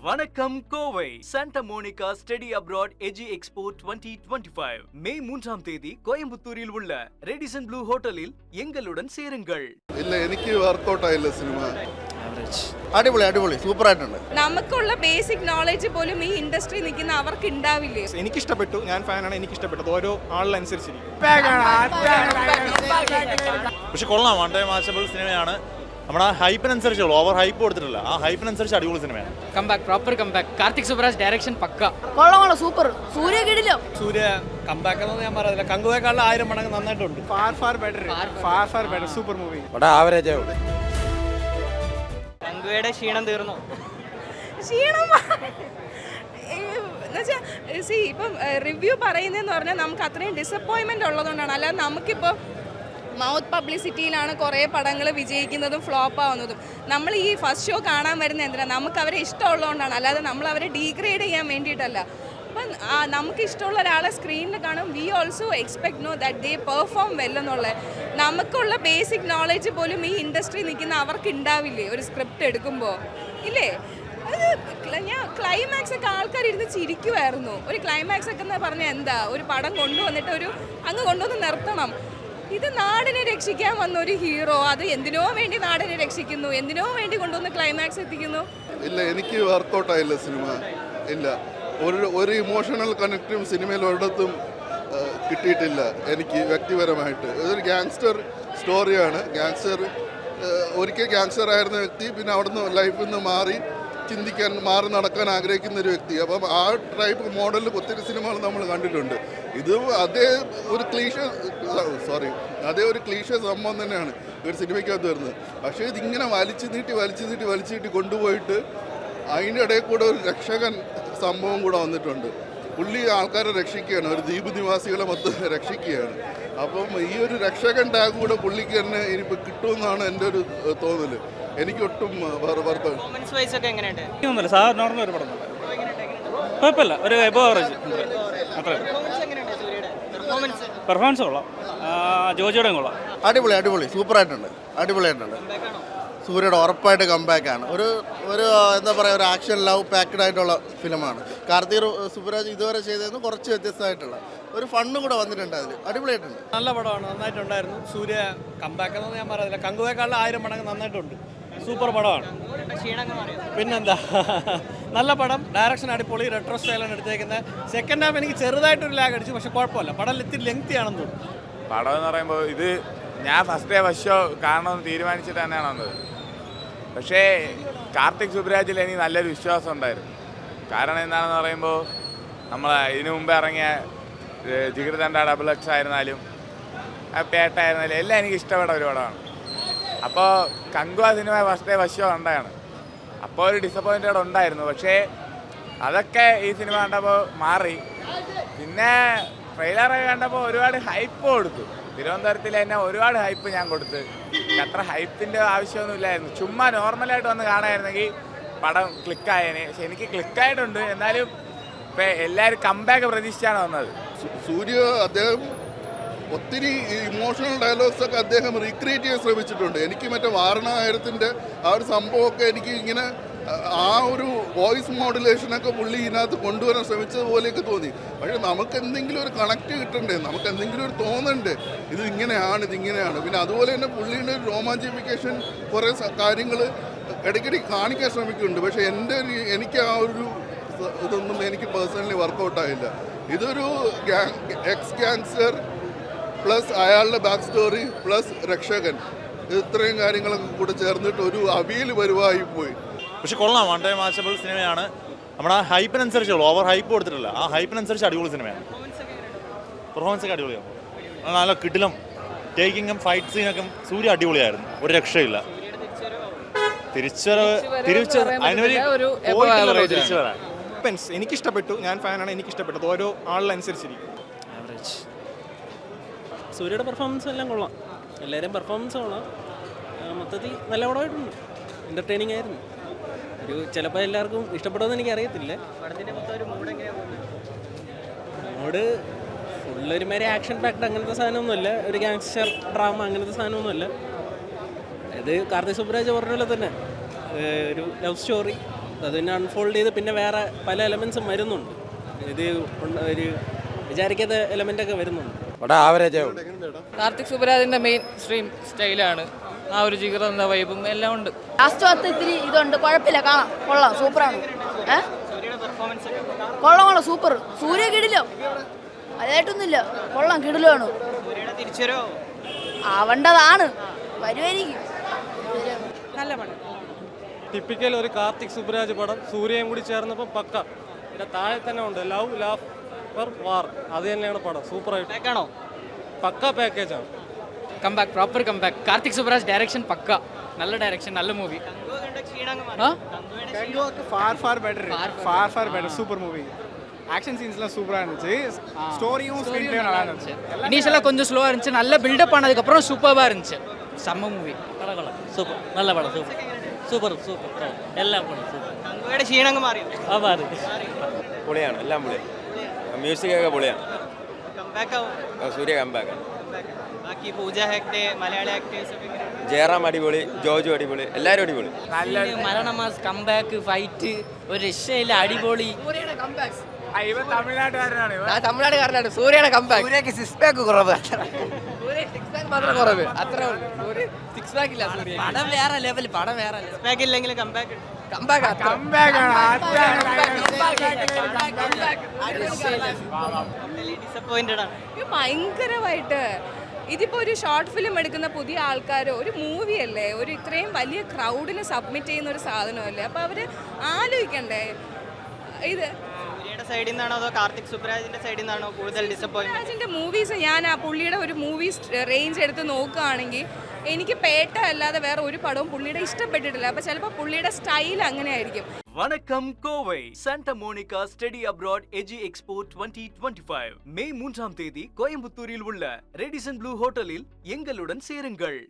வணக்கம் Kovai Santa Monica study abroad எஜி expo 2025 மே 3ஆம் தேதி கோயம்புத்தூரில் உள்ள ரெடிசன் ப்ளூ ஹோட்டலில் எங்களுடன் சேருங்கள். ഇല്ല എനിക്ക് വർക്കൗട്ട് ആയില്ല സിനിമ. അടിപൊളി സൂപ്പറായിട്ടുണ്ട്. നമുക്കുള്ള ബേസിക് നോളജ് പോലും ഈ ഇൻഡസ്ട്രി നിൽക്കുന്ന അവർക്ക് ഉണ്ടാവില്ലേ. എനിക്ക് ഇഷ്ടപ്പെട്ടു, ഞാൻ ഫാനാണ്, എനിക്ക് ഇഷ്ടപ്പെട്ടത് ഓരോ ആളിനനുസരിച്ചിരിക്കും. പക്ഷെ കൊള്ളാം, വൺ ടൈം വാച്ചബിൾ സിനിമയാണ്. നമ്മുടെ ഹൈപ്പിനനുസരിച്ചുള്ളൂ, ഓവർ ഹൈപ്പ് കൊടുത്തിട്ടില്ല. ആ ഹൈപ്പിനനുസരിച്ച് അടിപൊളി സിനിമയാണ്. Comeback, proper comeback. Karthik Subbaraj direction പക്ക. കൊള്ളാം, സൂപ്പർ. സൂര്യ കിടിലോ. സൂര്യ കംബാക്ക് എന്ന് ഞാൻ പറയുന്നില്ല, കങ്കുവേക്കാളും 1000 മടങ്ങ് നന്നായിട്ടുണ്ട്. Far better super movie. Average ആവും. കങ്കുവയുടെ ക്ഷീണം തീർന്നു. ഇപ്പം റിവ്യൂ പറയുന്നതെന്ന് പറഞ്ഞാൽ നമുക്ക് അത്രയും ഡിസപ്പോയിൻമെന്റ് ഉള്ളതുകൊണ്ടാണ്. അല്ലാതെ നമുക്കിപ്പോൾ മൗത്ത് പബ്ലിസിറ്റിയിലാണ് കുറേ പടങ്ങൾ വിജയിക്കുന്നതും ഫ്ലോപ്പ് ആവുന്നതും. നമ്മൾ ഈ ഫസ്റ്റ് ഷോ കാണാൻ വരുന്നത് എന്തിനാണ്? നമുക്ക് അവരെ ഇഷ്ടമുള്ളതുകൊണ്ടാണ്, അല്ലാതെ നമ്മൾ അവരെ ഡീഗ്രേഡ് ചെയ്യാൻ വേണ്ടിയിട്ടല്ല. അപ്പം നമുക്ക് ഇഷ്ടമുള്ള ഒരാളെ സ്ക്രീനിൽ കാണും. We also expect know that they perform well എന്നുള്ളത്. നമുക്കുള്ള ബേസിക് നോളജ് പോലും ഈ ഇൻഡസ്ട്രി നിൽക്കുന്ന അവർക്ക് ഉണ്ടാവില്ലേ ഒരു സ്ക്രിപ്റ്റ് എടുക്കുമ്പോൾ? ഇല്ലേ? അത് ഞാൻ ക്ലൈമാക്സ് ഒക്കെ ആൾക്കാർ ഇരുന്ന് ചിരിക്കുമായിരുന്നു. ഒരു ക്ലൈമാക്സ് ഒക്കെ എന്ന് പറഞ്ഞാൽ എന്താ, ഒരു പടം കൊണ്ടുവന്നിട്ട് അങ്ങ് കൊണ്ടുവന്ന് നിർത്തണം. ഇത് നാടിനെ രക്ഷിക്കാൻ വന്ന ഒരു ഹീറോ, അത് എന്തിനോ വേണ്ടി നാടിനെ രക്ഷിക്കുന്നു, എന്തിനോ വേണ്ടി കൊണ്ടുവന്ന് ക്ലൈമാക്സ് എത്തിക്കുന്നു. ഇല്ല, എനിക്ക് വർക്കൗട്ട് ആയില്ല സിനിമ. ഇല്ല, ഒരു ഇമോഷണൽ കണക്റ്റും സിനിമയിൽ ഒരിടത്തും കിട്ടിയിട്ടില്ല എനിക്ക് വ്യക്തിപരമായിട്ട്. ഇതൊരു ഗാങ്സ്റ്റർ സ്റ്റോറിയാണ്. ഒരിക്കൽ ഗാങ്സ്റ്റർ ആയിരുന്ന വ്യക്തി പിന്നെ അവിടുന്ന് ലൈഫിൽ നിന്ന് മാറി നടക്കാൻ ആഗ്രഹിക്കുന്ന ഒരു വ്യക്തി. അപ്പം ആ ടൈപ്പ് മോഡലിൽ ഒത്തിരി സിനിമകൾ നമ്മൾ കണ്ടിട്ടുണ്ട്. ഇത് അതേ ഒരു ക്ലീഷ സംഭവം തന്നെയാണ് ഒരു സിനിമയ്ക്കകത്ത് വരുന്നത്. പക്ഷേ ഇതിങ്ങനെ വലിച്ചു നീട്ടി കൊണ്ടുപോയിട്ട് അതിൻ്റെ ഇടയിൽ കൂടെ ഒരു രക്ഷകൻ സംഭവം കൂടെ വന്നിട്ടുണ്ട്. പുള്ളി ആൾക്കാരെ രക്ഷിക്കുകയാണ്, ഒരു ദ്വീപ് നിവാസികളെ മൊത്തം രക്ഷിക്കുകയാണ്. അപ്പം ഈ ഒരു രക്ഷകൻ ടാഗ് കൂടെ പുള്ളിക്ക് തന്നെ ഇനിയിപ്പോൾ കിട്ടുമെന്നാണ് എൻ്റെ ഒരു തോന്നൽ. എനിക്ക് ഒട്ടും നോർമൽ ഒരു പടം, കുഴപ്പമില്ല, ഒരു എബോ ആവറേജ് അത്ര. പെർഫോമൻസ് കൊള്ളാം, ജോജിയുടെ കൊള്ളാം. അടിപൊളി സൂപ്പറായിട്ടുണ്ട്. സൂര്യയുടെ ഉറപ്പായിട്ട് കംബാക്കാണ്. ഒരു എന്താ പറയുക, ഒരു ആക്ഷൻ ലവ് പാക്ഡ് ആയിട്ടുള്ള ഫിലിമാണ്. കാർത്തിക് സുബ്രാജ് ഇതുവരെ ചെയ്തതെന്ന് കുറച്ച് വ്യത്യസ്തമായിട്ടുള്ള ഒരു ഫണ്ണും കൂടെ വന്നിട്ടുണ്ട്. അതിൽ അടിപൊളിയായിട്ടുണ്ട്. നല്ല പടമാണ്, നന്നായിട്ടുണ്ടായിരുന്നു. സൂര്യ കംബാക്ക് എന്ന് ഞാൻ പറയുന്നില്ല, കങ്കുവേക്കാളും 1000 മടങ്ങ് നന്നായിട്ടുണ്ട്. സൂപ്പർ പടമാണ്. പിന്നെന്താ, നല്ല പടം, ഡയറക്ഷൻ അടിപൊളി, റെട്രോ സ്റ്റൈലാണ് എടുത്തേക്കുന്നത്. സെക്കൻഡ് ഹാഫ് എനിക്ക് ചെറുതായിട്ടൊരു ലാഗ് അടിച്ചു, പക്ഷെ കുഴപ്പമില്ല. പടം ഇത്തിരി ലെങ്തി ആണെന്ന് തോന്നുന്നു. പടം എന്ന് പറയുമ്പോൾ ഇത് ഞാൻ ഫസ്റ്റ് ഡേ ഫസ്റ്റ് ഷോ കാണണമെന്ന് തീരുമാനിച്ചിട്ട് തന്നെയാണ് വന്നത്. പക്ഷേ കാർത്തിക് സുബ്രാജിൽ എനിക്ക് നല്ലൊരു വിശ്വാസം ഉണ്ടായിരുന്നു. കാരണം എന്താണെന്ന് പറയുമ്പോൾ നമ്മൾ ഇതിനു മുമ്പേ ഇറങ്ങിയ ജിഗർദണ്ഡ ഡബിൾ എക്സ് ആയിരുന്നാലും പേട്ടായിരുന്നാലും എല്ലാം എനിക്ക് ഇഷ്ടപ്പെട്ട ഒരു പടമാണ്. അപ്പോൾ Kanguva cinema first day first show കണ്ടതാണ്. അപ്പോൾ ഒരു ഡിസപ്പോയിൻറ്റഡ് ഉണ്ടായിരുന്നു. പക്ഷേ അതൊക്കെ ഈ സിനിമ കണ്ടപ്പോൾ മാറി. പിന്നെ ട്രെയിലറൊക്കെ കണ്ടപ്പോൾ ഒരുപാട് ഹൈപ്പ് കൊടുത്തു. തിരുവനന്തപുരത്തിൽ തന്നെ ഒരുപാട് ഹൈപ്പ് ഞാൻ കൊടുത്ത്. അത്ര ഹൈപ്പിൻ്റെ ആവശ്യമൊന്നുമില്ലായിരുന്നു. ചുമ്മാ നോർമലായിട്ട് വന്ന് കാണാമായിരുന്നെങ്കിൽ പടം ക്ലിക്കായേനെ. പക്ഷെ എനിക്ക് ക്ലിക്കായിട്ടുണ്ട്. എന്നാലും ഇപ്പം എല്ലാവരും കംബാക്ക് പ്രതീക്ഷിച്ചാണ് വന്നത്. സൂര്യ അദ്ദേഹം ഒത്തിരി ഇമോഷണൽ ഡയലോഗ്സൊക്കെ അദ്ദേഹം റീക്രിയേറ്റ് ചെയ്യാൻ ശ്രമിച്ചിട്ടുണ്ട്. എനിക്ക് മറ്റേ വാരണായിരത്തിൻ്റെ ആ ഒരു സംഭവമൊക്കെ എനിക്ക് ഇങ്ങനെ ആ ഒരു വോയിസ് മോഡുലേഷനൊക്കെ പുള്ളി ഇതിനകത്ത് കൊണ്ടുവരാൻ ശ്രമിച്ചതുപോലെയൊക്കെ തോന്നി. പക്ഷേ നമുക്ക് എന്തെങ്കിലും ഒരു കണക്റ്റ് കിട്ടണ്ടേ, നമുക്ക് എന്തെങ്കിലും ഒരു തോന്നണ്ടേ ഇതിങ്ങനെയാണ്. പിന്നെ അതുപോലെ തന്നെ പുള്ളിയുടെ ഒരു റൊമാൻറ്റിഫിക്കേഷൻ കുറേ കാര്യങ്ങൾ ഇടയ്ക്കിടയ്ക്ക് കാണിക്കാൻ ശ്രമിക്കുന്നുണ്ട്. പക്ഷേ എനിക്ക് ആ ഒരു ഇതൊന്നും എനിക്ക് പേഴ്സണലി വർക്കൗട്ടായില്ല. ഇതൊരു എക്സ് ഗാങ്സ്റ്റർ പ്ലസ് അയാളുടെ ബാക്ക് സ്റ്റോറി പ്ലസ് രക്ഷകൻ, ഇത്രയും കാര്യങ്ങളൊക്കെ കൂടെ ചേർന്നിട്ട് ഒരു അവിയൽ വരുവായി പോയി. പക്ഷെ കൊള്ളാം, വൺ ടൈം വാച്ചബിൾ സിനിമയാണ്. നമ്മുടെ ഹൈപ്പിനനുസരിച്ചുള്ളൂ, ഓവർ ഹൈപ്പ് കൊടുത്തിട്ടില്ല. ആ ഹൈപ്പിനനുസരിച്ച് അടിപൊളി സിനിമയാണ്. പെർഫോമൻസ് ഒക്കെ അടിപൊളിയാണ്. നല്ല കിടിലം ടേക്കിങ്ങും ഫൈറ്റ് സീനൊക്കെ സൂര്യ അടിപൊളിയായിരുന്നു, ഒരു രക്ഷയില്ല. എനിക്ക് ഇഷ്ടപ്പെട്ടു, ഞാൻ ഫാനാണ്, എനിക്ക് ഇഷ്ടപ്പെട്ടത് ഓരോ ആളിനനുസരിച്ചിരിക്കും. ആവറേജ്. സൂര്യയുടെ പെർഫോമൻസ് എല്ലാം കൊള്ളാം, എല്ലാവരും പെർഫോമൻസ് കൊള്ളാം. മൊത്തത്തിൽ നല്ല പടമായിട്ടുണ്ട്, എൻ്റർടൈനിങ് ആയിരുന്നു. ചിലപ്പോൾ എല്ലാവർക്കും ഇഷ്ടപ്പെടുമെന്ന് എനിക്കറിയത്തില്ല. മൂഡ് ഫുള്ളൊരുമാതിരി ആക്ഷൻ പാക്ഡ് അങ്ങനത്തെ സാധനമൊന്നുമല്ല, ഒരു ഗാങ്സ്റ്റർ ഡ്രാമ അങ്ങനത്തെ സാധനമൊന്നുമല്ല. ഇത് കാർത്തിക് സുബ്രാജ് പറഞ്ഞ പോലെ തന്നെ ഒരു ലവ് സ്റ്റോറി, അത് പിന്നെ അൺഫോൾഡ് ചെയ്ത് പിന്നെ വേറെ പല എലമെൻസും വരുന്നുണ്ട്. ഇത് ഒരു വിചാരിക്കാത്ത എലമെൻ്റൊക്കെ വരുന്നുണ്ട്. കാർത്തിക് സുബരാജിന്റെ മെയിൻ സ്ട്രീം സ്റ്റൈലാണ്. ആ ഒരു ജിഗർ എന്ന വൈബും എല്ലാം ഉണ്ട്. ലാസ്റ്റ് ഭാഗത്ത് ഇത്തിരി ഇതുണ്ട്, കുഴപ്പമില്ല, കാണാം, കൊള്ളാം, സൂപ്പറാണ്. കൊള്ളാം, സൂപ്പർ. സൂര്യ കിടിലോ, അതായിട്ടൊന്നുമില്ല, കൊള്ളാം, കിടിലാണ്. ആവേണ്ടതാണ്, വരുമായിരിക്കും. നല്ല പടം. ടിപ്പിക്കൽ ഒരു കാർത്തിക് സുബ്രാജ് പടം. സൂര്യയും കൂടി ചേർന്നപ്പോൾ പക്ക. പിന്നെ താഴെ തന്നെ ഉണ്ട് ലവ് ലാഫ് ഫർ വാർ. അത് തന്നെയാണ് പടം. സൂപ്പറായിട്ട് പക്ക പാക്കേജാണ്. Comeback, proper comeback. Karthik Subbaraj direction പക്ക. നല്ല ഡയറക്ഷൻ, നല്ല movie. Far better super movie. Action சீன்ஸ்லாம் சூப்பராக இருந்துச்சு. ஸ்டோரியும் ஸ்க்ரீன் பிளேயும் நல்லா இருந்துச்சு. இனிஷியலாக கொஞ்சம் ஸ்லோவாக இருந்துச்சு, நல்ல பில்டப் ஆனதுக்கப்புறம் சூப்பராக இருந்துச்சு. செம்ம மூவி. പടം സൂപ്പർ, നല്ല പടം, സൂപ്പർ സൂപ്പർ സൂപ്പർ, എല്ലാം പടം സൂപ്പർ. കങ്കുവയുടെ ക്ഷീണങ്ങ് മാറി. ആ മാറി. പൊളിയാണ്, എല്ലാം പൊളിയാണ്. മ്യൂസിക്കൊക്കെ പൊളിയാണ്. സൂര്യ കമ്പാക്കാണ്. ബാക്കി പൂജ ഹെഗ്ഡെ, മലയാളി ആക്ടേഴ്സ് ഒക്കെ ജയറാം അടിപൊളി, ജോജു അടിപൊളി, എല്ലാവരും അടിപൊളി. മരണമാസ് കംബാക്ക്, ഫൈറ്റ്, ഒരു രക്ഷയില്ല, അടിപൊളി. തമിഴ്നാട്ടുകാരനാണ്. സൂര്യയുടെ കംബാക്ക്. സൂര്യക്ക് സിക്സ് പാക്ക് കുറവ്, മാത്രം കുറവ്, അത്ര സിക്സ് പാക്ക് ഇല്ല. പടം വേറെ ലെവൽ, പടം വേറെ പാക്ക് ഇല്ലെങ്കിലും കംബാക്ക് ഡിസപ്പോയിന്റഡ് ആണ്. ഭയങ്കരമായിട്ട് ഇതിപ്പോ ഒരു ഷോർട്ട് ഫിലിം എടുക്കുന്ന പുതിയ ആൾക്കാരോ, ഒരു മൂവി അല്ലേ, ഒരു ഇത്രയും വലിയ ക്രൗഡിന് സബ്മിറ്റ് ചെയ്യുന്ന ഒരു സാധനമല്ലേ, അപ്പോൾ അവർ ആലോചിക്കണ്ടേ ഇത് സൈഡിൽ നിന്നാണോ അതോ കാർത്തിക് സുബ്രാജിന്റെ സൈഡിൽ നിന്നാണോ കൂടുതൽ ഡിസപ്പോയിൻമെന്റ്? മൂവീസ് ഞാൻ ആ പുള്ളിയുടെ ഒരു മൂവീസ് റേഞ്ച് എടുത്ത് നോക്കുകയാണെങ്കിൽ എനിക്ക് പേട്ട അല്ലാതെ വേറെ ഒരു പടവും പുള്ളിയുടെ ഇഷ്ടപ്പെട്ടിട്ടില്ല. അപ്പോൾ ചിലപ്പോൾ പുള്ളിയുടെ സ്റ്റൈൽ അങ്ങനെ ആയിരിക്കും. வணக்கம் Kovai Santa Monica study abroad எஜி எக்ஸ்போ 2025 மே 3ஆம் தேதி கோயம்புத்தூரில் உள்ள ரெடிசன் ப்ளூ ஹோட்டலில் எங்களுடன் சேருங்கள்.